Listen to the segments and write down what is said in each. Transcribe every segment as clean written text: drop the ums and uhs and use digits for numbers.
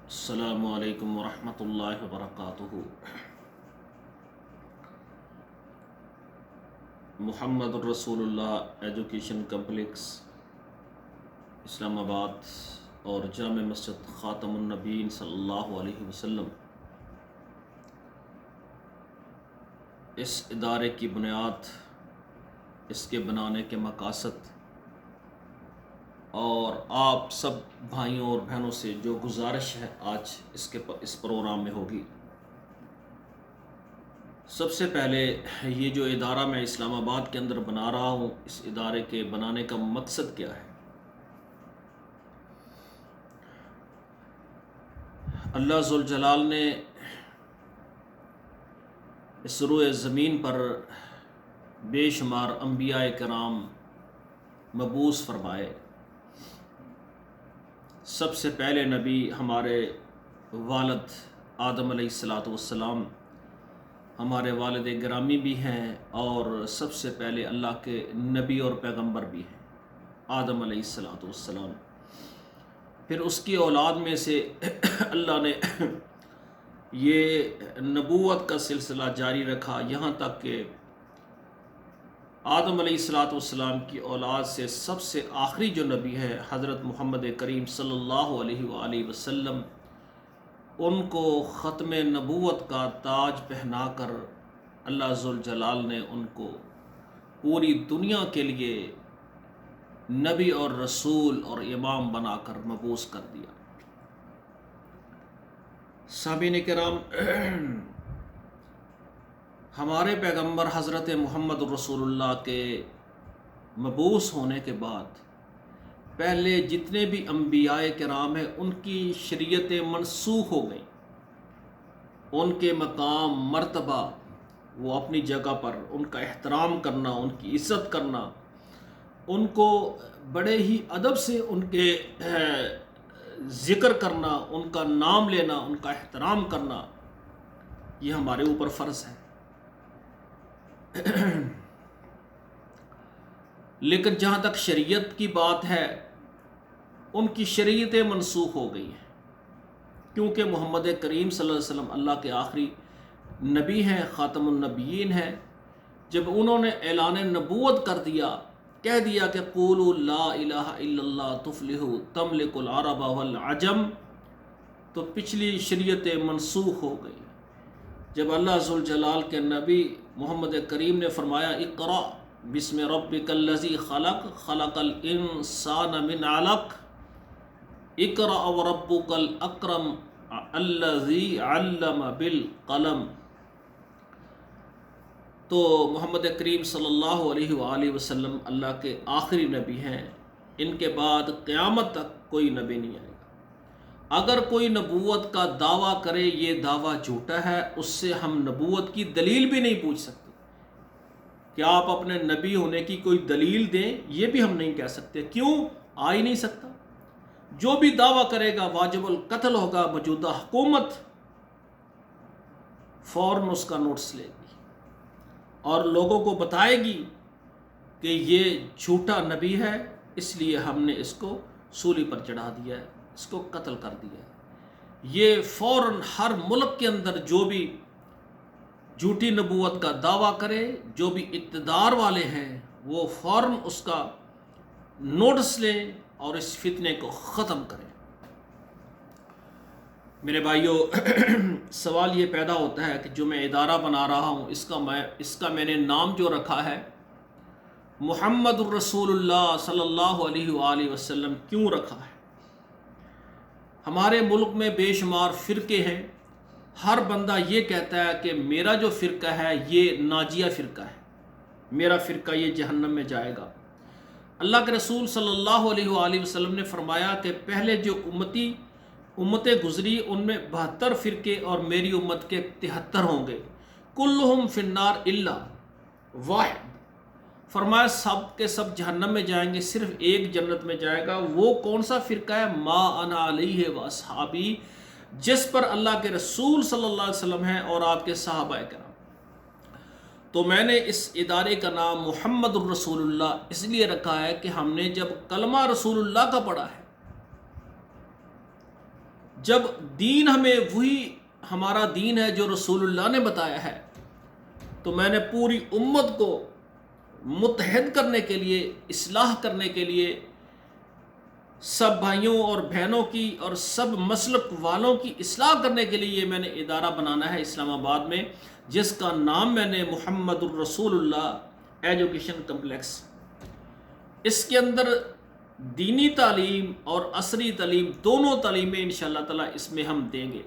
السلام علیکم ورحمۃ اللہ وبرکاتہ۔ محمد الرسول اللہ ایجوکیشن کمپلیکس اسلام آباد اور جامع مسجد خاتم النبیین صلی اللہ علیہ وسلم اس ادارے کی بنیاد، اس کے بنانے کے مقاصد اور آپ سب بھائیوں اور بہنوں سے جو گزارش ہے آج اس پروگرام میں ہوگی۔ سب سے پہلے یہ جو ادارہ میں اسلام آباد کے اندر بنا رہا ہوں، اس ادارے کے بنانے کا مقصد کیا ہے؟ اللہ ذوالجلال نے اس روئے زمین پر بے شمار انبیاء کرام مبعوث فرمائے۔ سب سے پہلے نبی ہمارے والد آدم علیہ السلام ہمارے والد گرامی بھی ہیں، اور سب سے پہلے اللہ کے نبی اور پیغمبر بھی ہیں آدم علیہ السلام۔ پھر اس کی اولاد میں سے اللہ نے یہ نبوت کا سلسلہ جاری رکھا، یہاں تک کہ آدم علیہ السلام کی اولاد سے سب سے آخری جو نبی ہے حضرت محمد کریم صلی اللہ علیہ وآلہ وسلم، ان کو ختم نبوت کا تاج پہنا کر اللہ ذوالجلال نے ان کو پوری دنیا کے لیے نبی اور رسول اور امام بنا کر مبعوث کر دیا۔ سامعین کرام، ہمارے پیغمبر حضرت محمد رسول اللہ کے مبعوث ہونے کے بعد پہلے جتنے بھی انبیاء کرام ہیں ان کی شریعتیں منسوخ ہو گئیں، ان کے مقام مرتبہ وہ اپنی جگہ پر، ان کا احترام کرنا، ان کی عزت کرنا، ان کو بڑے ہی ادب سے ان کے ذکر کرنا، ان کا نام لینا، ان کا احترام کرنا، یہ ہمارے اوپر فرض ہے۔ لیکن جہاں تک شریعت کی بات ہے، ان کی شریعتیں منسوخ ہو گئی ہیں، کیونکہ محمد کریم صلی اللہ علیہ وسلم اللہ کے آخری نبی ہیں، خاتم النبیین ہیں۔ جب انہوں نے اعلان نبوت کر دیا، کہہ دیا کہ قولوا لا الہ الا اللہ تفلحوا تملک العرب والعجم، تو پچھلی شریعتیں منسوخ ہو گئی۔ جب اللہ ذوالجلال کے نبی محمد کریم نے فرمایا اقرأ بسم ربک الذی خلق خلق الانسان من علق اقرأ وربک الاکرم الذی علم بالقلم، تو محمد کریم صلی اللہ علیہ وآلہ وسلم اللہ کے آخری نبی ہیں، ان کے بعد قیامت تک کوئی نبی نہیں آئے گا۔ اگر کوئی نبوت کا دعویٰ کرے، یہ دعویٰ جھوٹا ہے، اس سے ہم نبوت کی دلیل بھی نہیں پوچھ سکتے کہ آپ اپنے نبی ہونے کی کوئی دلیل دیں، یہ بھی ہم نہیں کہہ سکتے۔ کیوں؟ آ ہی نہیں سکتا۔ جو بھی دعویٰ کرے گا واجب القتل ہوگا، موجودہ حکومت فوراً اس کا نوٹس لے گی اور لوگوں کو بتائے گی کہ یہ جھوٹا نبی ہے، اس لیے ہم نے اس کو سولی پر چڑھا دیا ہے، اس کو قتل کر دیا ہے۔ یہ فوراً ہر ملک کے اندر جو بھی جھوٹی نبوت کا دعویٰ کرے، جو بھی اقتدار والے ہیں، وہ فوراً اس کا نوٹس لیں اور اس فتنے کو ختم کریں۔ میرے بھائیوں، سوال یہ پیدا ہوتا ہے کہ جو میں ادارہ بنا رہا ہوں، اس کا میں نے نام جو رکھا ہے محمد الرسول اللہ صلی اللہ علیہ وآلہ وسلم، کیوں رکھا ہے؟ ہمارے ملک میں بے شمار فرقے ہیں، ہر بندہ یہ کہتا ہے کہ میرا جو فرقہ ہے یہ ناجیہ فرقہ ہے، میرا فرقہ یہ جہنم میں جائے گا۔ اللہ کے رسول صلی اللہ علیہ وآلہ وسلم نے فرمایا کہ پہلے جو امتیں گزری ان میں 72 فرقے اور میری امت کے 73 ہوں گے، کلہم فی النار الا واحد، فرمایا سب کے سب جہنم میں جائیں گے، صرف ایک جنت میں جائے گا۔ وہ کون سا فرقہ ہے؟ ما انا علیہ واصحابی، جس پر اللہ کے رسول صلی اللہ علیہ وسلم ہیں اور آپ کے صحابہ کرام۔ تو میں نے اس ادارے کا نام محمد الرسول اللہ اس لیے رکھا ہے کہ ہم نے جب کلمہ رسول اللہ کا پڑھا ہے، جب دین ہمیں وہی ہمارا دین ہے جو رسول اللہ نے بتایا ہے، تو میں نے پوری امت کو متحد کرنے کے لیے، اصلاح کرنے کے لیے، سب بھائیوں اور بہنوں کی اور سب مسلک والوں کی اصلاح کرنے کے لیے میں نے ادارہ بنانا ہے اسلام آباد میں، جس کا نام میں نے محمد الرسول اللہ ایجوکیشن کمپلیکس۔ اس کے اندر دینی تعلیم اور عصری تعلیم دونوں تعلیمیں انشاءاللہ تعالی اس میں ہم دیں گے،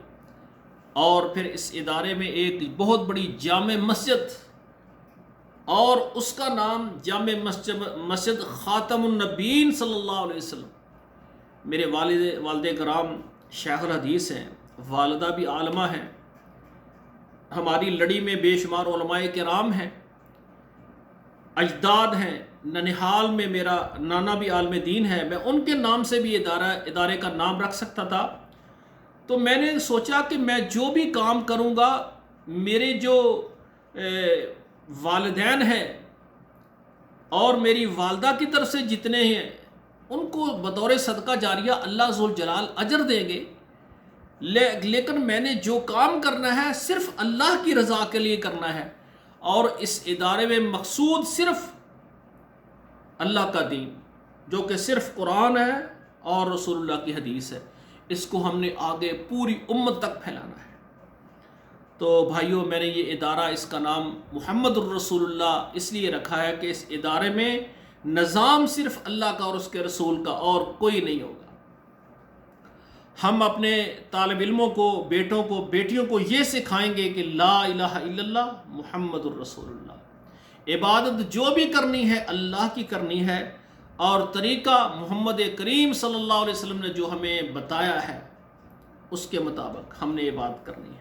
اور پھر اس ادارے میں ایک بہت بڑی جامع مسجد، اور اس کا نام جامع مسجد خاتم النبیین صلی اللہ علیہ وسلم۔ میرے والد کرام شیخ الحدیث ہیں، والدہ بھی عالمہ ہیں، ہماری لڑی میں بے شمار علماء کرام ہیں، اجداد ہیں، ننہال میں میرا نانا بھی عالم دین ہے، میں ان کے نام سے بھی ادارے کا نام رکھ سکتا تھا۔ تو میں نے سوچا کہ میں جو بھی کام کروں گا، میرے جو والدین ہیں اور میری والدہ کی طرف سے جتنے ہیں، ان کو بطور صدقہ جاریہ اللہ ذوالجلال اجر دیں گے، لیکن میں نے جو کام کرنا ہے صرف اللہ کی رضا کے لیے کرنا ہے، اور اس ادارے میں مقصود صرف اللہ کا دین، جو کہ صرف قرآن ہے اور رسول اللہ کی حدیث ہے، اس کو ہم نے آگے پوری امت تک پھیلانا ہے۔ تو بھائیوں، میں نے یہ ادارہ، اس کا نام محمد الرسول اللہ اس لیے رکھا ہے کہ اس ادارے میں نظام صرف اللہ کا اور اس کے رسول کا، اور کوئی نہیں ہوگا۔ ہم اپنے طالب علموں کو، بیٹوں کو، بیٹیوں کو یہ سکھائیں گے کہ لا الہ الا اللہ محمد الرسول اللہ، عبادت جو بھی کرنی ہے اللہ کی کرنی ہے، اور طریقہ محمد کریم صلی اللہ علیہ وسلم نے جو ہمیں بتایا ہے اس کے مطابق ہم نے عبادت کرنی ہے،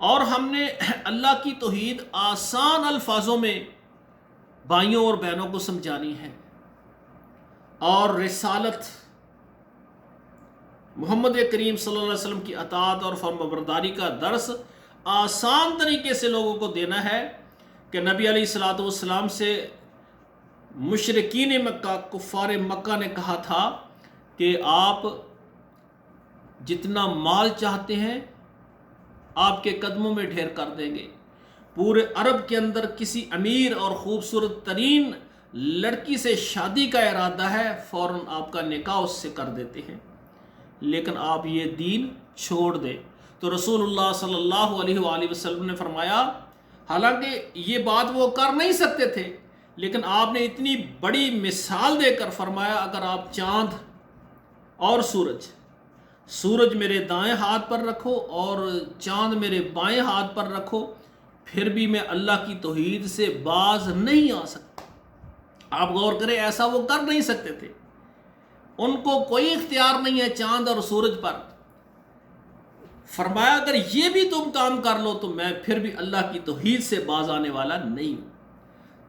اور ہم نے اللہ کی توحید آسان الفاظوں میں بھائیوں اور بہنوں کو سمجھانی ہے، اور رسالت محمد کریم صلی اللہ علیہ وسلم کی اطاعت اور فرمانبرداری کا درس آسان طریقے سے لوگوں کو دینا ہے کہ نبی علیہ الصلوۃ والسلام سے مشرکین مکہ، کفار مکہ نے کہا تھا کہ آپ جتنا مال چاہتے ہیں آپ کے قدموں میں ڈھیر کر دیں گے۔ پورے عرب کے اندر کسی امیر اور خوبصورت ترین لڑکی سے شادی کا ارادہ ہے، فوراً آپ کا نکاح اس سے کر دیتے ہیں، لیکن آپ یہ دین چھوڑ دیں۔ تو رسول اللہ صلی اللہ علیہ وآلہ وسلم نے فرمایا، حالانکہ یہ بات وہ کر نہیں سکتے تھے، لیکن آپ نے اتنی بڑی مثال دے کر فرمایا، اگر آپ چاند اور سورج میرے دائیں ہاتھ پر رکھو اور چاند میرے بائیں ہاتھ پر رکھو، پھر بھی میں اللہ کی توحید سے باز نہیں آ سکتا۔ آپ غور کریں، ایسا وہ کر نہیں سکتے تھے، ان کو کوئی اختیار نہیں ہے چاند اور سورج پر۔ فرمایا اگر یہ بھی تم کام کر لو تو میں پھر بھی اللہ کی توحید سے باز آنے والا نہیں ہوں۔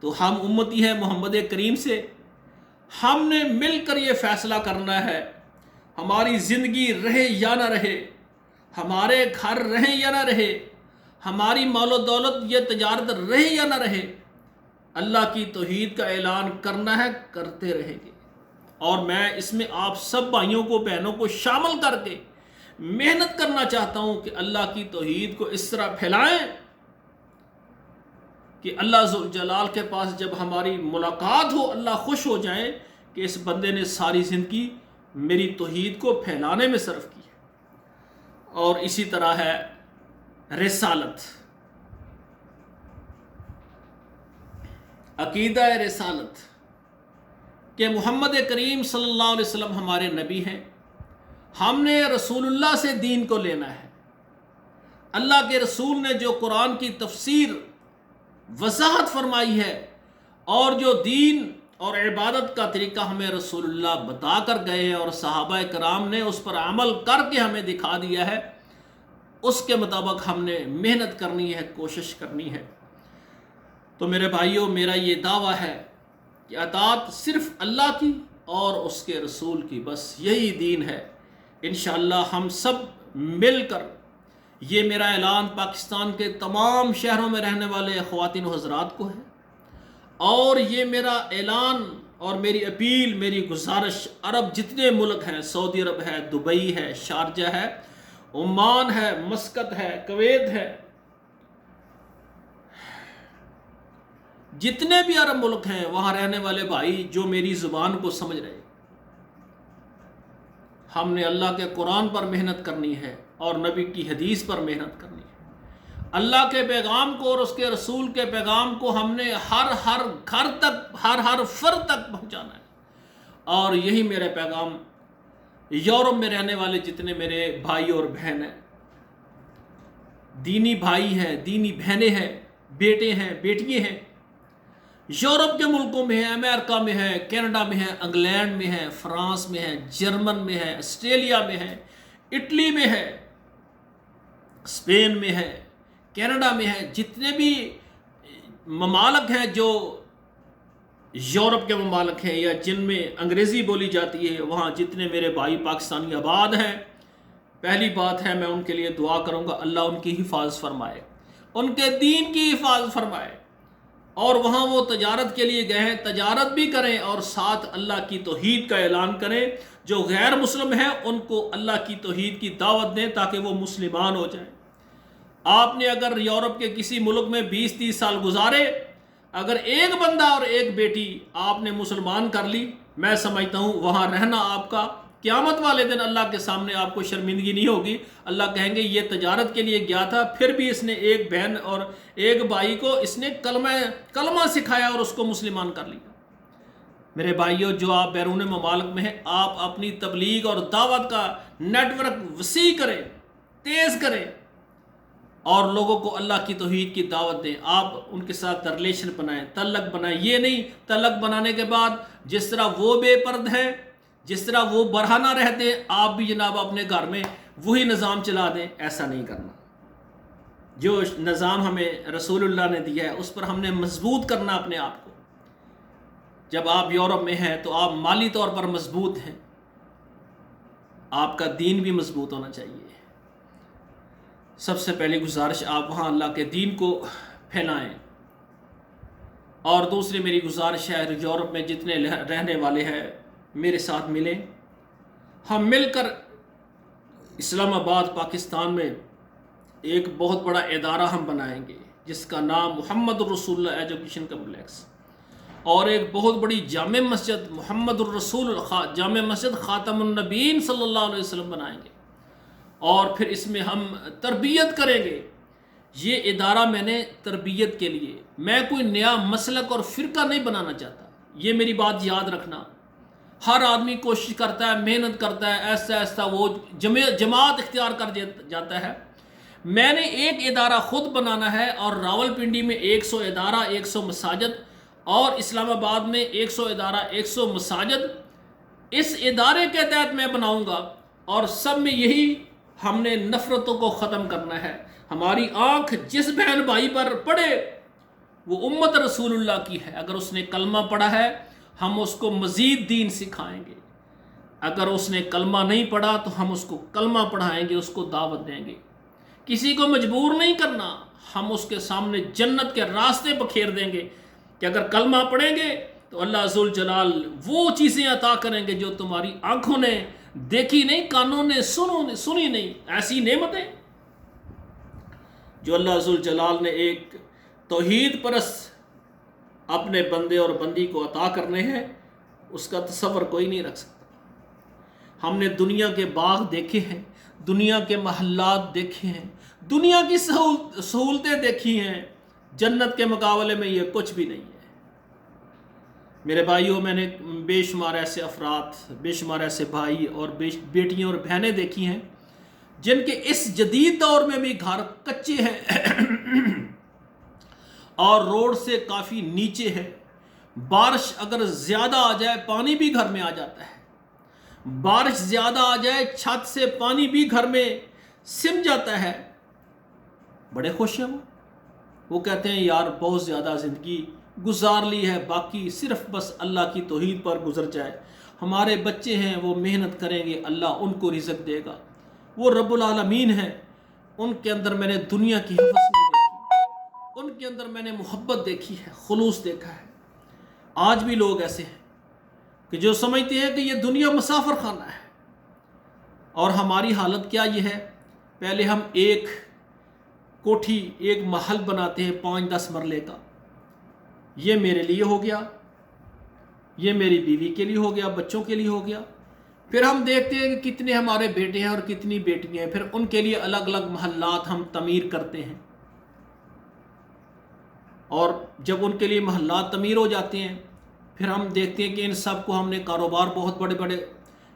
تو ہم امتی ہیں محمد کریم سے، ہم نے مل کر یہ فیصلہ کرنا ہے، ہماری زندگی رہے یا نہ رہے، ہمارے گھر رہیں یا نہ رہے، ہماری مال و دولت یہ تجارت رہے یا نہ رہے، اللہ کی توحید کا اعلان کرنا ہے، کرتے رہیں گے۔ اور میں اس میں آپ سب بھائیوں کو، بہنوں کو شامل کر کے محنت کرنا چاہتا ہوں کہ اللہ کی توحید کو اس طرح پھیلائیں کہ اللہ ذوالجلال کے پاس جب ہماری ملاقات ہو، اللہ خوش ہو جائیں کہ اس بندے نے ساری زندگی میری توحید کو پھیلانے میں صرف کی ہے۔ اور اسی طرح ہے رسالت، عقیدہ رسالت، کہ محمد کریم صلی اللہ علیہ وسلم ہمارے نبی ہیں، ہم نے رسول اللہ سے دین کو لینا ہے۔ اللہ کے رسول نے جو قرآن کی تفسیر، وضاحت فرمائی ہے، اور جو دین اور عبادت کا طریقہ ہمیں رسول اللہ بتا کر گئے ہیں اور صحابہ کرام نے اس پر عمل کر کے ہمیں دکھا دیا ہے، اس کے مطابق ہم نے محنت کرنی ہے، کوشش کرنی ہے۔ تو میرے بھائیوں، میرا یہ دعویٰ ہے کہ اطاعت صرف اللہ کی اور اس کے رسول کی، بس یہی دین ہے۔ انشاءاللہ ہم سب مل کر، یہ میرا اعلان پاکستان کے تمام شہروں میں رہنے والے خواتین و حضرات کو ہے، اور یہ میرا اعلان اور میری اپیل، میری گزارش، عرب جتنے ملک ہیں، سعودی عرب ہے، دبئی ہے، شارجہ ہے، عمان ہے، مسقط ہے، کویت ہے، جتنے بھی عرب ملک ہیں وہاں رہنے والے بھائی جو میری زبان کو سمجھ رہے، ہم نے اللہ کے قرآن پر محنت کرنی ہے اور نبی کی حدیث پر محنت کرنی ہے۔ اللہ کے پیغام کو اور اس کے رسول کے پیغام کو ہم نے ہر گھر تک، ہر فرد تک پہنچانا ہے۔ اور یہی میرے پیغام یورپ میں رہنے والے جتنے میرے بھائی اور بہن ہیں، دینی بھائی ہیں، دینی بہنیں ہیں، بیٹے ہیں، بیٹیاں ہیں، یورپ کے ملکوں میں ہیں، امریکہ میں ہے، کینیڈا میں ہے، انگلینڈ میں ہے، فرانس میں ہے، جرمن میں ہے، آسٹریلیا میں ہے، اٹلی میں ہے، اسپین میں ہے، کینیڈا میں ہے، جتنے بھی ممالک ہیں جو یورپ کے ممالک ہیں یا جن میں انگریزی بولی جاتی ہے، وہاں جتنے میرے بھائی پاکستانی آباد ہیں، پہلی بات ہے میں ان کے لیے دعا کروں گا اللہ ان کی حفاظت فرمائے، ان کے دین کی حفاظت فرمائے، اور وہاں وہ تجارت کے لیے گئے ہیں، تجارت بھی کریں اور ساتھ اللہ کی توحید کا اعلان کریں، جو غیر مسلم ہیں ان کو اللہ کی توحید کی دعوت دیں تاکہ وہ مسلمان ہو جائیں۔ آپ نے اگر یورپ کے کسی ملک میں 20-30 سال گزارے، اگر ایک بندہ اور ایک بیٹی آپ نے مسلمان کر لی، میں سمجھتا ہوں وہاں رہنا آپ کا قیامت والے دن اللہ کے سامنے آپ کو شرمندگی نہیں ہوگی۔ اللہ کہیں گے یہ تجارت کے لیے گیا تھا، پھر بھی اس نے ایک بہن اور ایک بھائی کو اس نے کلمہ سکھایا اور اس کو مسلمان کر لیا۔ میرے بھائیوں، جو آپ بیرون ممالک میں ہیں، آپ اپنی تبلیغ اور دعوت کا نیٹ ورک وسیع کریں، تیز کریں اور لوگوں کو اللہ کی توحید کی دعوت دیں۔ آپ ان کے ساتھ ریلیشن بنائیں، تعلق بنائیں۔ یہ نہیں تعلق بنانے کے بعد جس طرح وہ بے پرد ہیں، جس طرح وہ برہنہ رہتے ہیں، آپ بھی جناب اپنے گھر میں وہی نظام چلا دیں، ایسا نہیں کرنا۔ جو نظام ہمیں رسول اللہ نے دیا ہے اس پر ہم نے مضبوط کرنا اپنے آپ کو۔ جب آپ یورپ میں ہیں تو آپ مالی طور پر مضبوط ہیں، آپ کا دین بھی مضبوط ہونا چاہیے۔ سب سے پہلی گزارش، آپ وہاں اللہ کے دین کو پھیلائیں، اور دوسری میری گزارش ہے یورپ میں جتنے رہنے والے ہیں میرے ساتھ ملیں، ہم مل کر اسلام آباد پاکستان میں ایک بہت بڑا ادارہ ہم بنائیں گے جس کا نام محمد الرسول اللہ ایجوکیشن کمپلیکس، اور ایک بہت بڑی جامع مسجد محمد الرسول جامع مسجد خاتم النبیین صلی اللہ علیہ وسلم بنائیں گے، اور پھر اس میں ہم تربیت کریں گے۔ یہ ادارہ میں نے تربیت کے لیے، میں کوئی نیا مسلک اور فرقہ نہیں بنانا چاہتا، یہ میری بات یاد رکھنا۔ ہر آدمی کوشش کرتا ہے، محنت کرتا ہے، ایسا ایسا وہ جماعت اختیار کر جاتا ہے۔ میں نے ایک ادارہ خود بنانا ہے، اور راول پنڈی میں 100 ادارہ، 100 مساجد، اور اسلام آباد میں 100 ادارہ، 100 مساجد اس ادارے کے تحت میں بناؤں گا، اور سب میں یہی ہم نے نفرتوں کو ختم کرنا ہے۔ ہماری آنکھ جس بہن بھائی پر پڑے وہ امت رسول اللہ کی ہے، اگر اس نے کلمہ پڑھا ہے ہم اس کو مزید دین سکھائیں گے، اگر اس نے کلمہ نہیں پڑھا تو ہم اس کو کلمہ پڑھائیں گے، اس کو دعوت دیں گے۔ کسی کو مجبور نہیں کرنا، ہم اس کے سامنے جنت کے راستے بکھیر دیں گے کہ اگر کلمہ پڑھیں گے تو اللہ ذوالجلال وہ چیزیں عطا کریں گے جو تمہاری آنکھوں نے دیکھی نہیں، کانوں نے سنی نہیں، ایسی نعمتیں جو اللہ ذوالجلال نے ایک توحید پرست اپنے بندے اور بندی کو عطا کرنے ہیں، اس کا تصور کوئی نہیں رکھ سکتا۔ ہم نے دنیا کے باغ دیکھے ہیں، دنیا کے محلات دیکھے ہیں، دنیا کی سہولتیں دیکھی ہیں، جنت کے مقابلے میں یہ کچھ بھی نہیں ہے۔ میرے بھائیوں، میں نے بے شمار ایسے افراد، بے شمار ایسے بھائی اور بیٹیاں اور بہنیں دیکھی ہیں جن کے اس جدید دور میں بھی گھر کچے ہیں اور روڈ سے کافی نیچے ہے۔ بارش اگر زیادہ آ جائے پانی بھی گھر میں آ جاتا ہے، بارش زیادہ آ جائے چھت سے پانی بھی گھر میں سم جاتا ہے۔ بڑے خوش ہیں وہ کہتے ہیں یار بہت زیادہ زندگی گزار لی ہے، باقی صرف بس اللہ کی توحید پر گزر جائے۔ ہمارے بچے ہیں وہ محنت کریں گے، اللہ ان کو رزق دے گا، وہ رب العالمین ہیں۔ ان کے اندر میں نے دنیا کی حوث نہیں دیکھی، ان کے اندر میں نے محبت دیکھی ہے، خلوص دیکھا ہے۔ آج بھی لوگ ایسے ہیں، کہ جو سمجھتے ہیں کہ یہ دنیا مسافر خانہ ہے. اور ہماری حالت کیا یہ ہے، پہلے ہم ایک کوٹھی ایک محل بناتے ہیں 5-10 مرلے کا، یہ میرے لیے ہو گیا، یہ میری بیوی کے لیے ہو گیا، بچوں کے لیے ہو گیا. پھر ہم دیکھتے ہیں کہ کتنے ہمارے بیٹے ہیں اور کتنی بیٹیاں ہیں، پھر ان کے لیے الگ الگ محلات ہم تعمیر کرتے ہیں. اور جب ان کے لیے محلات تعمیر ہو جاتے ہیں پھر ہم دیکھتے ہیں کہ ان سب کو ہم نے کاروبار بہت بڑے بڑے،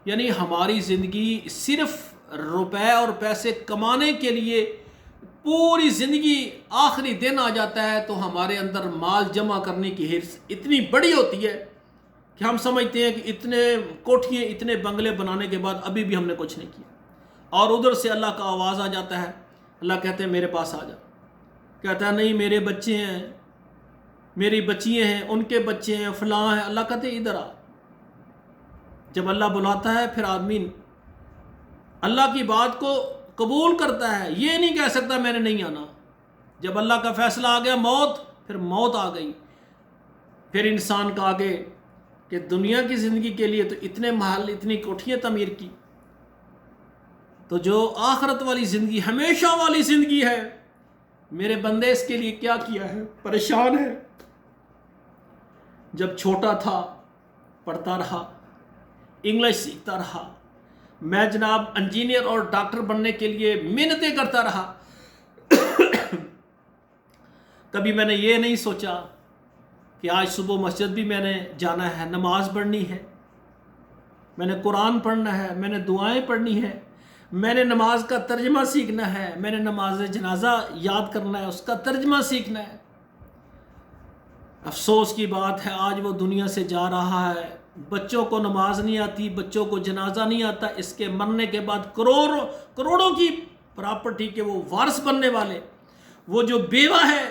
یعنی ہماری زندگی صرف روپے اور پیسے کمانے کے لیے پوری زندگی آخری دن آ جاتا ہے تو ہمارے اندر مال جمع کرنے کی حرص اتنی بڑی ہوتی ہے کہ ہم سمجھتے ہیں کہ اتنے کوٹھیاں اتنے بنگلے بنانے کے بعد ابھی بھی ہم نے کچھ نہیں کیا. اور ادھر سے اللہ کا آواز آ جاتا ہے، اللہ کہتے ہیں میرے پاس آ جا. کہتا ہے نہیں میرے بچے ہیں، میری بچیاں ہیں، ان کے بچے ہیں، فلاں ہیں. اللہ کہتے ہیں ادھر آ. جب اللہ بلاتا ہے پھر آدمی اللہ کی بات کو قبول کرتا ہے، یہ نہیں کہہ سکتا میں نے نہیں آنا. جب اللہ کا فیصلہ آ گیا موت، پھر موت آ گئی. پھر انسان کا آگے کہ دنیا کی زندگی کے لیے تو اتنے محل اتنی کوٹھیاں تعمیر کی، تو جو آخرت والی زندگی ہمیشہ والی زندگی ہے میرے بندے اس کے لیے کیا کیا ہے؟ پریشان ہے. جب چھوٹا تھا پڑھتا رہا، انگلش سیکھتا رہا، میں جناب انجینئر اور ڈاکٹر بننے کے لیے محنتیں کرتا رہا. کبھی میں نے یہ نہیں سوچا کہ آج صبح مسجد بھی میں نے جانا ہے، نماز پڑھنی ہے، میں نے قرآن پڑھنا ہے، میں نے دعائیں پڑھنی ہے، میں نے نماز کا ترجمہ سیکھنا ہے، میں نے نماز جنازہ یاد کرنا ہے، اس کا ترجمہ سیکھنا ہے. افسوس کی بات ہے آج وہ دنیا سے جا رہا ہے، بچوں کو نماز نہیں آتی، بچوں کو جنازہ نہیں آتا. اس کے مرنے کے بعد کروڑوں کی پراپرٹی کے وہ وارث بننے والے، وہ جو بیوہ ہے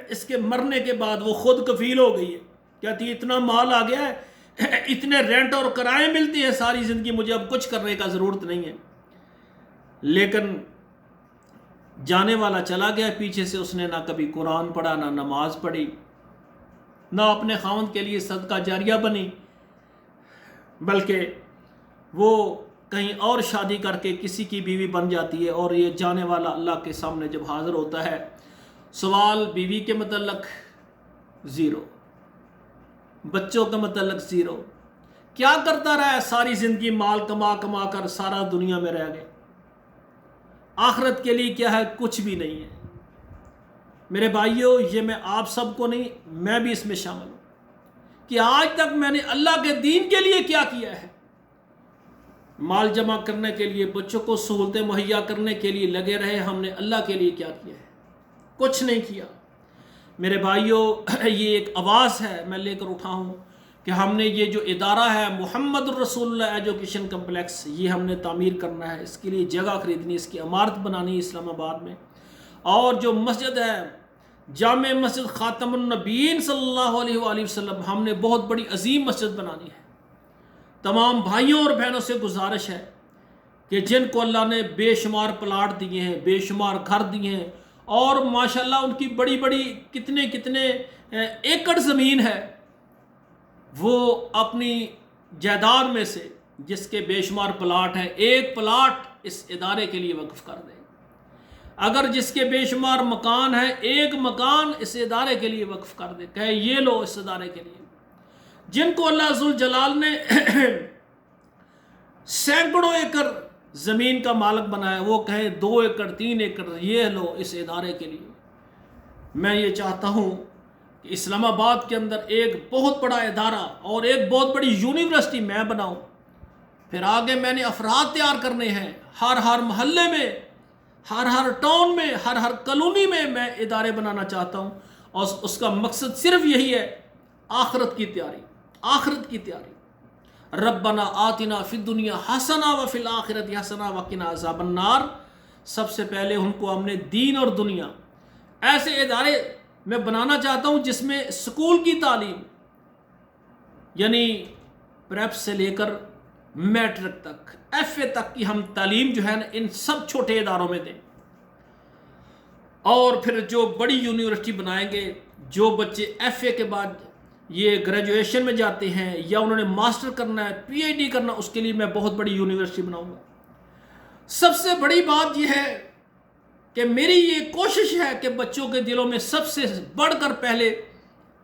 اس کے مرنے کے بعد وہ خود کفیل ہو گئی ہے، کہتی ہے اتنا مال آ گیا ہے، اتنے رینٹ اور کرائے ملتی ہیں ساری زندگی، مجھے اب کچھ کرنے کا ضرورت نہیں ہے. لیکن جانے والا چلا گیا، پیچھے سے اس نے نہ کبھی قرآن پڑھا، نہ نماز پڑھی، نہ اپنے خاوند کے لیے صدقہ جاریہ بنی، بلکہ وہ کہیں اور شادی کر کے کسی کی بیوی بن جاتی ہے. اور یہ جانے والا اللہ کے سامنے جب حاضر ہوتا ہے، سوال بیوی کے متعلق زیرو، بچوں کے متعلق زیرو. کیا کرتا رہا ہے ساری زندگی؟ مال کما کما کر سارا دنیا میں رہ گئے. آخرت کے لیے کیا ہے؟ کچھ بھی نہیں ہے. میرے بھائیوں، یہ میں آپ سب کو نہیں، میں بھی اس میں شامل ہوں کہ آج تک میں نے اللہ کے دین کے لیے کیا کیا ہے. مال جمع کرنے کے لیے، بچوں کو سہولتیں مہیا کرنے کے لیے لگے رہے، ہم نے اللہ کے لیے کیا کیا ہے؟ کچھ نہیں کیا. میرے بھائیوں، یہ ایک آواز ہے میں لے کر اٹھا ہوں کہ ہم نے یہ جو ادارہ ہے محمد الرسول اللہ ایجوکیشن کمپلیکس، یہ ہم نے تعمیر کرنا ہے. اس کے لیے جگہ خریدنی، اس کی عمارت بنانی ہے اسلام آباد میں. اور جو مسجد ہے جامع مسجد خاتم النبیین صلی اللہ علیہ وآلہ وسلم، ہم نے بہت بڑی عظیم مسجد بنانی ہے. تمام بھائیوں اور بہنوں سے گزارش ہے کہ جن کو اللہ نے بے شمار پلاٹ دیے ہیں، بے شمار گھر دیے ہیں، اور ماشاءاللہ ان کی بڑی بڑی کتنے ایکڑ زمین ہے، وہ اپنی جائیداد میں سے جس کے بے شمار پلاٹ ہیں، ایک پلاٹ اس ادارے کے لیے وقف کر دیں. اگر جس کے بے شمار مکان ہیں، ایک مکان اس ادارے کے لیے وقف کر دے، کہے یہ لو اس ادارے کے لیے. جن کو اللہ ذوالجلال نے سینکڑوں ایکڑ زمین کا مالک بنایا، وہ کہیں 2 ایکڑ 3 ایکڑ یہ لو اس ادارے کے لیے. میں یہ چاہتا ہوں کہ اسلام آباد کے اندر ایک بہت بڑا ادارہ اور ایک بہت بڑی یونیورسٹی میں بناؤں. پھر آگے میں نے افراد تیار کرنے ہیں، ہر محلے میں، ہر ٹاؤن میں، ہر کالونی میں ادارے بنانا چاہتا ہوں. اور اس کا مقصد صرف یہی ہے، آخرت کی تیاری، آخرت کی تیاری. ربنا آتنا فی الدنیا حسنہ وفی الآخرۃ حسنہ وقنا عذاب النار. سب سے پہلے ان کو ہم نے دین اور دنیا ایسے ادارے میں بنانا چاہتا ہوں جس میں سکول کی تعلیم، یعنی پریپ سے لے کر میٹرک تک، ایف اے تک کی ہم تعلیم جو ہے نا ان سب چھوٹے اداروں میں دیں. اور پھر جو بڑی یونیورسٹی بنائیں گے، جو بچے ایف اے کے بعد یہ گریجویشن میں جاتے ہیں یا انہوں نے ماسٹر کرنا ہے، پی ایچ ڈی کرنا، اس کے لیے میں بہت بڑی یونیورسٹی بناؤں گا۔ سب سے بڑی بات یہ ہے کہ میری یہ کوشش ہے کہ بچوں کے دلوں میں سب سے بڑھ کر، پہلے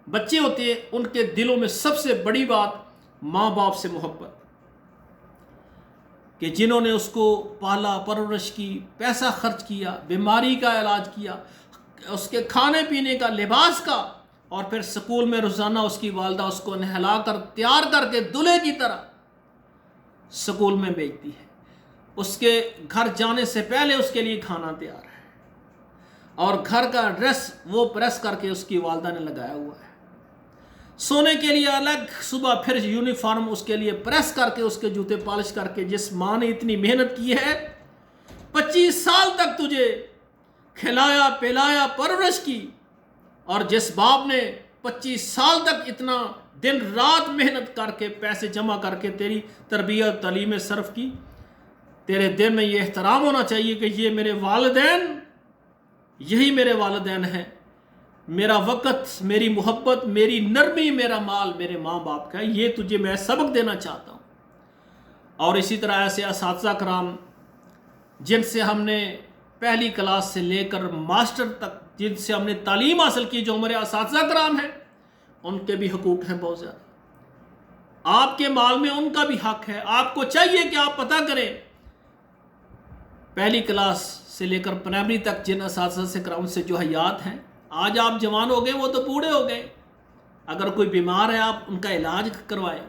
بچے ہوتے ہیں ان کے دلوں میں سب سے بڑی بات ماں باپ سے محبت، کہ جنہوں نے اس کو پالا پرورش کی، پیسہ خرچ کیا، بیماری کا علاج کیا، اس کے کھانے پینے کا، لباس کا، اور پھر سکول میں روزانہ اس کی والدہ اس کو نہلا کر تیار کر کے دلہے کی طرح سکول میں بھیجتی ہے، اس کے گھر جانے سے پہلے اس کے لیے کھانا تیار ہے، اور گھر کا ڈریس وہ پریس کر کے اس کی والدہ نے لگایا ہوا ہے، سونے کے لیے الگ، صبح پھر یونیفارم اس کے لیے پریس کر کے، اس کے جوتے پالش کر کے، جس ماں نے اتنی محنت کی ہے، 25 سال تک تجھے کھلایا پلایا پرورش کی، اور جس باپ نے 25 سال تک اتنا دن رات محنت کر کے پیسے جمع کر کے تیری تربیت تعلیم میں صرف کی، تیرے دل میں یہ احترام ہونا چاہیے کہ یہ میرے والدین، یہی میرے والدین ہیں، میرا وقت، میری محبت، میری نرمی، میرا مال میرے ماں باپ کا ہے، یہ تجھے میں سبق دینا چاہتا ہوں۔ اور اسی طرح ایسے اساتذہ کرام جن سے ہم نے پہلی کلاس سے لے کر ماسٹر تک جن سے ہم نے تعلیم حاصل کی، جو ہمارے اساتذہ کرام ہیں، ان کے بھی حقوق ہیں بہت زیادہ، آپ کے مال میں ان کا بھی حق ہے۔ آپ کو چاہیے کہ آپ پتہ کریں پہلی کلاس سے لے کر پرائمری تک جن اساتذہ سے کرام سے جو حیات ہیں، آج آپ جوان ہو گئے، وہ تو بوڑھے ہو گئے، اگر کوئی بیمار ہے آپ ان کا علاج کروائیں،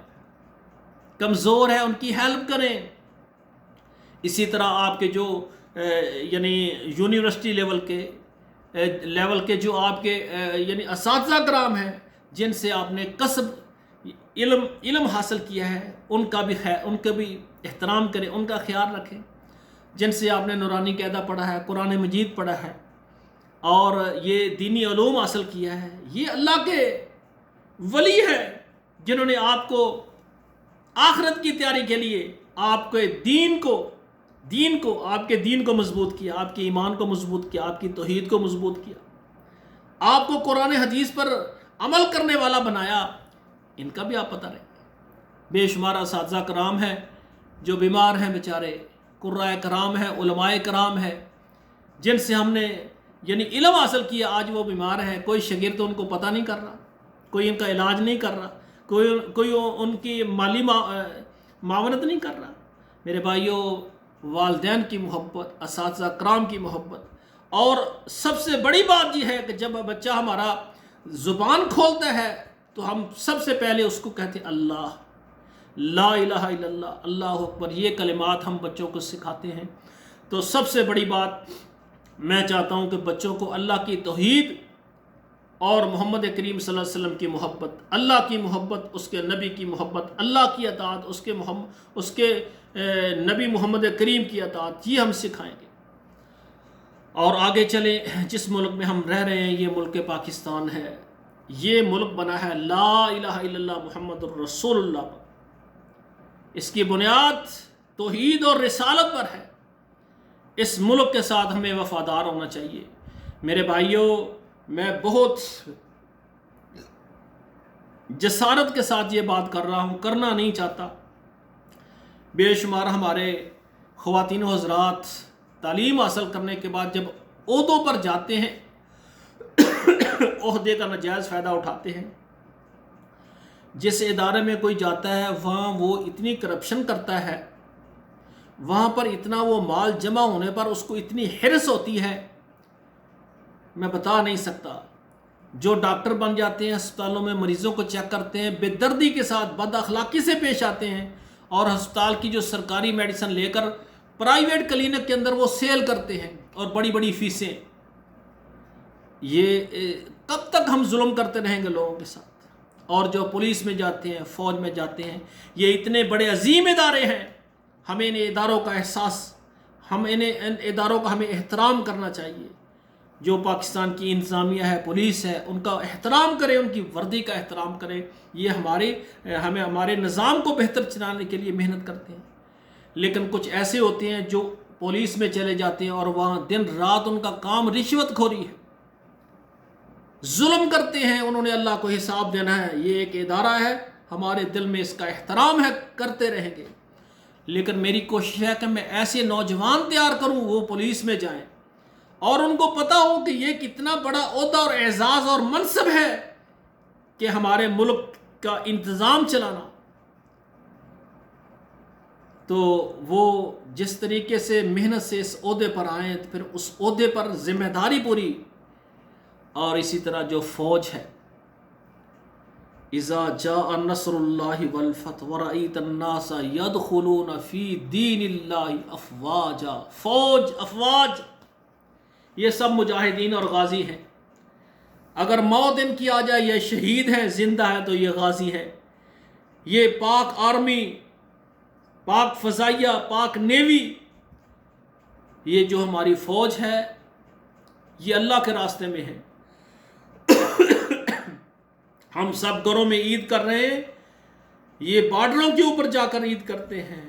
کمزور ہے ان کی ہیلپ کریں۔ اسی طرح آپ کے جو یعنی یونیورسٹی لیول کے جو آپ کے یعنی اساتذہ کرام ہیں، جن سے آپ نے کسب علم حاصل کیا ہے، ان کا بھی احترام کریں، ان کا خیال رکھیں، جن سے آپ نے نورانی قاعدہ پڑھا ہے، قرآن مجید پڑھا ہے، اور یہ دینی علوم حاصل کیا ہے، یہ اللہ کے ولی ہے جنہوں نے آپ کو آخرت کی تیاری کے لیے آپ کے دین کو مضبوط کیا، آپ کے ایمان کو مضبوط کیا، آپ کی توحید کو مضبوط کیا، آپ کو قرآن حدیث پر عمل کرنے والا بنایا، ان کا بھی آپ پتہ رہے۔ بے شمار اساتذہ کرام ہیں جو بیمار ہیں بیچارے، قرائے کرام ہیں، علماء کرام ہیں، جن سے ہم نے یعنی علم حاصل کیا، آج وہ بیمار ہیں، کوئی شاگرد ان کو پتہ نہیں کر رہا، کوئی ان کا علاج نہیں کر رہا، کوئی ان کی مالی معاونت نہیں کر رہا۔ میرے بھائیوں، والدین کی محبت، اساتذہ کرام کی محبت، اور سب سے بڑی بات یہ ہے کہ جب بچہ ہمارا زبان کھولتا ہے تو ہم سب سے پہلے اس کو کہتے ہیں اللہ، لا الہ الا اللہ، اللہ اکبر، یہ کلمات ہم بچوں کو سکھاتے ہیں۔ تو سب سے بڑی بات میں چاہتا ہوں کہ بچوں کو اللہ کی توحید اور محمد کریم صلی اللہ علیہ وسلم کی محبت، اللہ کی محبت، اس کے نبی کی محبت، اللہ کی اطاعت، اس کے نبی محمد کریم کی اطاعت، یہ ہم سکھائیں گے۔ اور آگے چلیں، جس ملک میں ہم رہ رہے ہیں، یہ ملک پاکستان ہے، یہ ملک بنا ہے لا الہ الا اللہ محمد الرسول اللہ پر، اس کی بنیاد توحید اور رسالت پر ہے۔ اس ملک کے ساتھ ہمیں وفادار ہونا چاہیے۔ میرے بھائیوں، میں بہت جسارت کے ساتھ یہ بات کر رہا ہوں، کرنا نہیں چاہتا۔ بے شمار ہمارے خواتین و حضرات تعلیم حاصل کرنے کے بعد جب عہدوں پر جاتے ہیں، عہدے کا ناجائز فائدہ اٹھاتے ہیں۔ جس ادارے میں کوئی جاتا ہے وہاں وہ اتنی کرپشن کرتا ہے، وہاں پر اتنا وہ مال جمع ہونے پر اس کو اتنی حرص ہوتی ہے، میں بتا نہیں سکتا۔ جو ڈاکٹر بن جاتے ہیں، ہسپتالوں میں مریضوں کو چیک کرتے ہیں، بے دردی کے ساتھ بد اخلاقی سے پیش آتے ہیں، اور ہسپتال کی جو سرکاری میڈیسن لے کر پرائیویٹ کلینک کے اندر وہ سیل کرتے ہیں، اور بڑی بڑی فیسیں۔ یہ کب تک ہم ظلم کرتے رہیں گے لوگوں کے ساتھ؟ اور جو پولیس میں جاتے ہیں، فوج میں جاتے ہیں، یہ اتنے بڑے عظیم ادارے ہیں، ہمیں ان اداروں کا ان اداروں کا ہمیں احترام کرنا چاہیے۔ جو پاکستان کی انتظامیہ ہے، پولیس ہے، ان کا احترام کریں، ان کی وردی کا احترام کریں۔ یہ ہمارے نظام کو بہتر چلانے کے لیے محنت کرتے ہیں۔ لیکن کچھ ایسے ہوتے ہیں جو پولیس میں چلے جاتے ہیں اور وہاں دن رات ان کا کام رشوت خوری ہے، ظلم کرتے ہیں انہوں نے اللہ کو حساب دینا ہے، یہ ایک ادارہ ہے، ہمارے دل میں اس کا احترام ہے، کرتے رہیں گے۔ لیکن میری کوشش ہے کہ میں ایسے نوجوان تیار کروں وہ پولیس میں جائیں اور ان کو پتہ ہو کہ یہ کتنا بڑا عہدہ اور اعزاز اور منصب ہے کہ ہمارے ملک کا انتظام چلانا۔ تو وہ جس طریقے سے محنت سے اس عہدے پر آئیں، پھر اس عہدے پر ذمہ داری پوری، اور اسی طرح جو فوج ہے، اذا جاء نصر اللہ والفتح ورأیت الناس يدخلون فی دین اللہ افواجا، فوج، افواج، یہ سب مجاہدین اور غازی ہیں۔ اگر موت ان کی آ جائے، یہ شہید ہیں، زندہ ہے تو یہ غازی ہیں۔ یہ پاک آرمی، پاک فضائیہ، پاک نیوی، یہ جو ہماری فوج ہے یہ اللہ کے راستے میں ہے۔ ہم سب گھروں میں عید کر رہے ہیں، یہ بارڈروں کے اوپر جا کر عید کرتے ہیں۔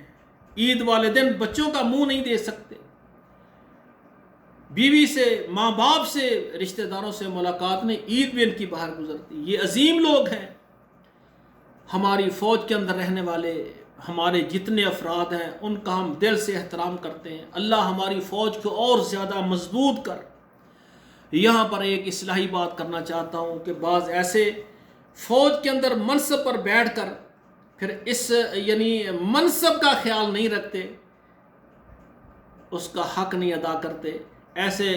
عید والے دن بچوں کا منہ نہیں دے سکتے، بیوی سے، ماں باپ سے، رشتہ داروں سے ملاقات نہیں، عید بھی ان کی باہر گزرتی۔ یہ عظیم لوگ ہیں۔ ہماری فوج کے اندر رہنے والے ہمارے جتنے افراد ہیں ان کا ہم دل سے احترام کرتے ہیں۔ اللہ ہماری فوج کو اور زیادہ مضبوط کر۔ یہاں پر ایک اصلاحی بات کرنا چاہتا ہوں کہ بعض ایسے فوج کے اندر منصب پر بیٹھ کر پھر اس منصب کا خیال نہیں رکھتے، اس کا حق نہیں ادا کرتے، ایسے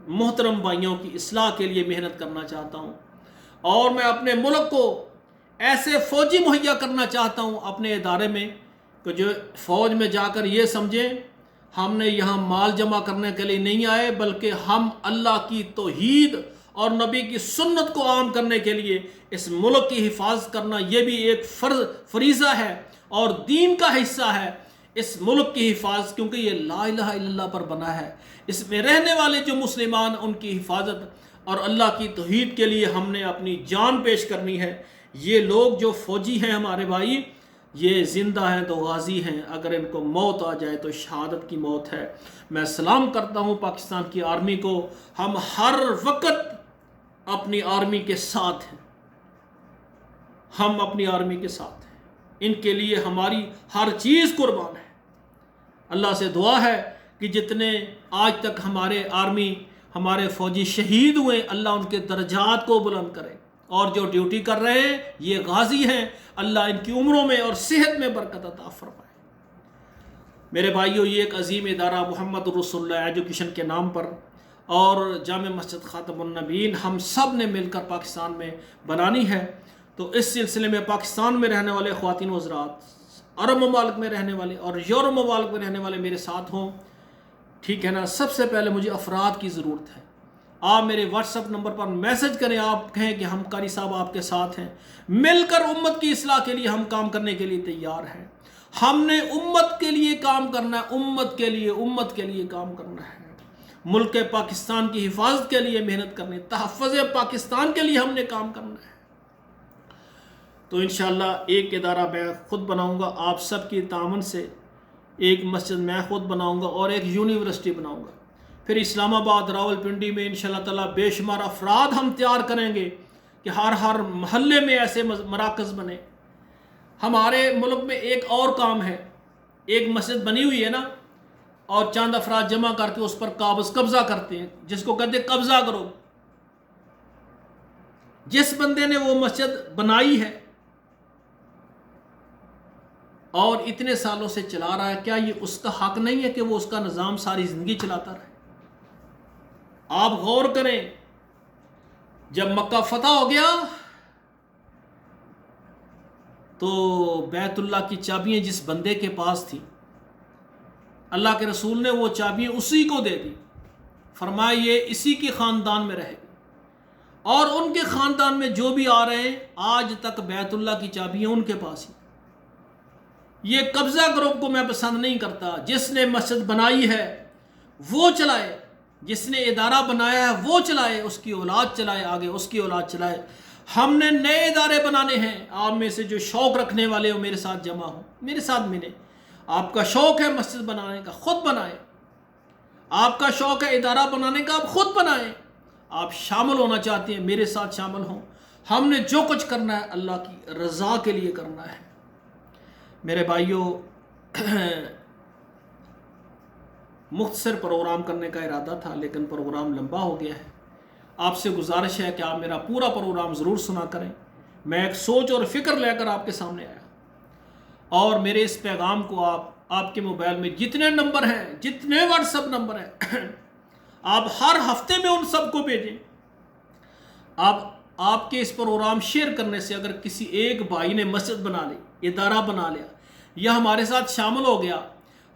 محترم بھائیوں کی اصلاح کے لیے محنت کرنا چاہتا ہوں، اور میں اپنے ملک کو ایسے فوجی مہیا کرنا چاہتا ہوں اپنے ادارے میں کہ جو فوج میں جا کر یہ سمجھیں ہم نے یہاں مال جمع کرنے کے لیے نہیں آئے، بلکہ ہم اللہ کی توحید اور نبی کی سنت کو عام کرنے کے لیے اس ملک کی حفاظت کرنا یہ بھی ایک فریضہ ہے اور دین کا حصہ ہے۔ اس ملک کی حفاظت، کیونکہ یہ لا الہ الا اللہ پر بنا ہے، اس میں رہنے والے جو مسلمان ان کی حفاظت اور اللہ کی توحید کے لیے ہم نے اپنی جان پیش کرنی ہے۔ یہ لوگ جو فوجی ہیں ہمارے بھائی، یہ زندہ ہیں تو غازی ہیں، اگر ان کو موت آ جائے تو شہادت کی موت ہے۔ میں سلام کرتا ہوں پاکستان کی آرمی کو، ہم ہر وقت اپنی آرمی کے ساتھ ہیں، ہم اپنی آرمی کے ساتھ ہیں، ان کے لیے ہماری ہر چیز قربان ہے۔ اللہ سے دعا ہے کہ جتنے آج تک ہمارے آرمی، ہمارے فوجی شہید ہوئے، اللہ ان کے درجات کو بلند کرے، اور جو ڈیوٹی کر رہے ہیں یہ غازی ہیں، اللہ ان کی عمروں میں اور صحت میں برکت عطا فرمائے۔ میرے بھائیو، یہ ایک عظیم ادارہ محمد رسول اللہ ایجوکیشن کے نام پر اور جامع مسجد خاتم النبیین ہم سب نے مل کر پاکستان میں بنانی ہے۔ تو اس سلسلے میں پاکستان میں رہنے والے خواتین و حضرات، عرب ممالک میں رہنے والے اور یورپ ممالک میں رہنے والے میرے ساتھ ہوں، ٹھیک ہے نا؟ سب سے پہلے مجھے افراد کی ضرورت ہے۔ آپ میرے واٹس ایپ نمبر پر میسج کریں، آپ کہیں کہ ہم قاری صاحب آپ کے ساتھ ہیں، مل کر امت کی اصلاح کے لیے ہم کام کرنے کے لیے تیار ہیں۔ ہم نے امت کے لیے کام کرنا ہے، امت کے لیے کام کرنا ہے، ملک پاکستان کی حفاظت کے لیے محنت کرنی، تحفظ پاکستان کے لیے ہم نے کام کرنا ہے۔ تو انشاءاللہ ایک ادارہ میں خود بناؤں گا، آپ سب کی تعاون سے ایک مسجد میں خود بناؤں گا اور ایک یونیورسٹی بناؤں گا۔ پھر اسلام آباد، راولپنڈی میں انشاءاللہ تعالیٰ بے شمار افراد ہم تیار کریں گے کہ ہر محلے میں ایسے مراکز بنے۔ ہمارے ملک میں ایک اور کام ہے، ایک مسجد بنی ہوئی ہے نا، اور چند افراد جمع کر کے اس پر قبضہ کرتے ہیں، جس کو کہتے ہیں قبضہ کرو۔ جس بندے نے وہ مسجد بنائی ہے اور اتنے سالوں سے چلا رہا ہے، کیا یہ اس کا حق نہیں ہے کہ وہ اس کا نظام ساری زندگی چلاتا رہے؟ آپ غور کریں، جب مکہ فتح ہو گیا تو بیت اللہ کی چابیاں جس بندے کے پاس تھیں، اللہ کے رسول نے وہ چابیاں اسی کو دے دی، فرمایا یہ اسی کے خاندان میں رہے گی، اور ان کے خاندان میں جو بھی آ رہے ہیں آج تک بیت اللہ کی چابیاں ان کے پاس ہی۔ یہ قبضہ گروپ کو میں پسند نہیں کرتا۔ جس نے مسجد بنائی ہے وہ چلائے، جس نے ادارہ بنایا ہے وہ چلائے، اس کی اولاد چلائے، آگے اس کی اولاد چلائے۔ ہم نے نئے ادارے بنانے ہیں، آپ میں سے جو شوق رکھنے والے ہو میرے ساتھ جمع ہو، میرے ساتھ ملیں۔ آپ کا شوق ہے مسجد بنانے کا، خود بنائیں۔ آپ کا شوق ہے ادارہ بنانے کا، آپ خود بنائیں۔ آپ شامل ہونا چاہتے ہیں میرے ساتھ شامل ہوں. ہم نے جو کچھ کرنا ہے اللہ کی رضا کے لیے کرنا ہے. میرے بھائیوں، مختصر پروگرام کرنے کا ارادہ تھا لیکن پروگرام لمبا ہو گیا ہے. آپ سے گزارش ہے کہ آپ میرا پورا پروگرام ضرور سنا کریں. میں ایک سوچ اور فکر لے کر آپ کے سامنے آیا، اور میرے اس پیغام کو آپ کے موبائل میں جتنے نمبر ہیں، جتنے واٹس ایپ نمبر ہیں، آپ ہر ہفتے میں ان سب کو بھیجیں. آپ کے اس پروگرام شیئر کرنے سے اگر کسی ایک بھائی نے مسجد بنا لی، ادارہ بنا لیا، یا ہمارے ساتھ شامل ہو گیا،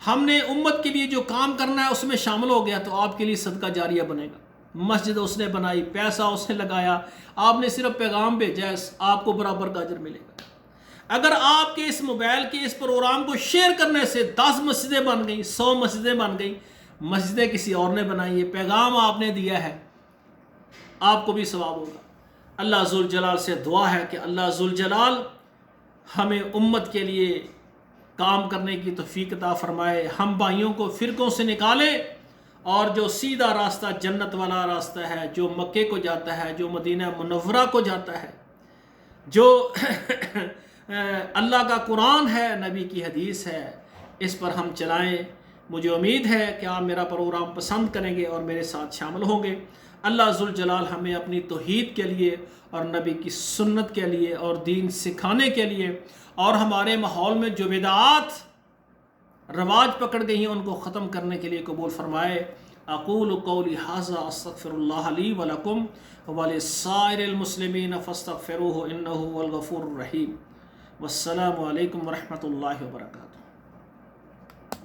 ہم نے امت کے لیے جو کام کرنا ہے اس میں شامل ہو گیا، تو آپ کے لیے صدقہ جاریہ بنے گا. مسجد اس نے بنائی، پیسہ اس نے لگایا، آپ نے صرف پیغام بھیجا ہے، آپ کو برابر کا اجر ملے گا. اگر آپ کے اس موبائل کے اس پروگرام کو شیئر کرنے سے 10 مسجدیں بن گئیں، 100 مسجدیں بن گئیں، مسجدیں کسی اور نے بنائی ہے، پیغام آپ نے دیا ہے، آپ کو بھی ثواب ہوگا. اللہ ذوالجلال سے دعا ہے کہ اللہ ذوالجلال ہمیں امت کے لیے کام کرنے کی توفیق عطا فرمائے. ہم بھائیوں کو فرقوں سے نکالے، اور جو سیدھا راستہ جنت والا راستہ ہے، جو مکے کو جاتا ہے، جو مدینہ منورہ کو جاتا ہے، جو اللہ کا قرآن ہے، نبی کی حدیث ہے، اس پر ہم چلائیں. مجھے امید ہے کہ آپ میرا پروگرام پسند کریں گے اور میرے ساتھ شامل ہوں گے. اللہ ذوالجلال ہمیں اپنی توحید کے لیے اور نبی کی سنت کے لیے اور دین سکھانے کے لیے، اور ہمارے ماحول میں جو بدعات رواج پکڑ گئی ہیں ان کو ختم کرنے کے لیے قبول فرمائے. اقول قولی ھذا استغفر اللہ لی ولکم ولسائر المسلمین فاستغفروہ انہ هو الغفور الرحیم. والسلام علیکم ورحمۃ اللہ وبرکاتہ.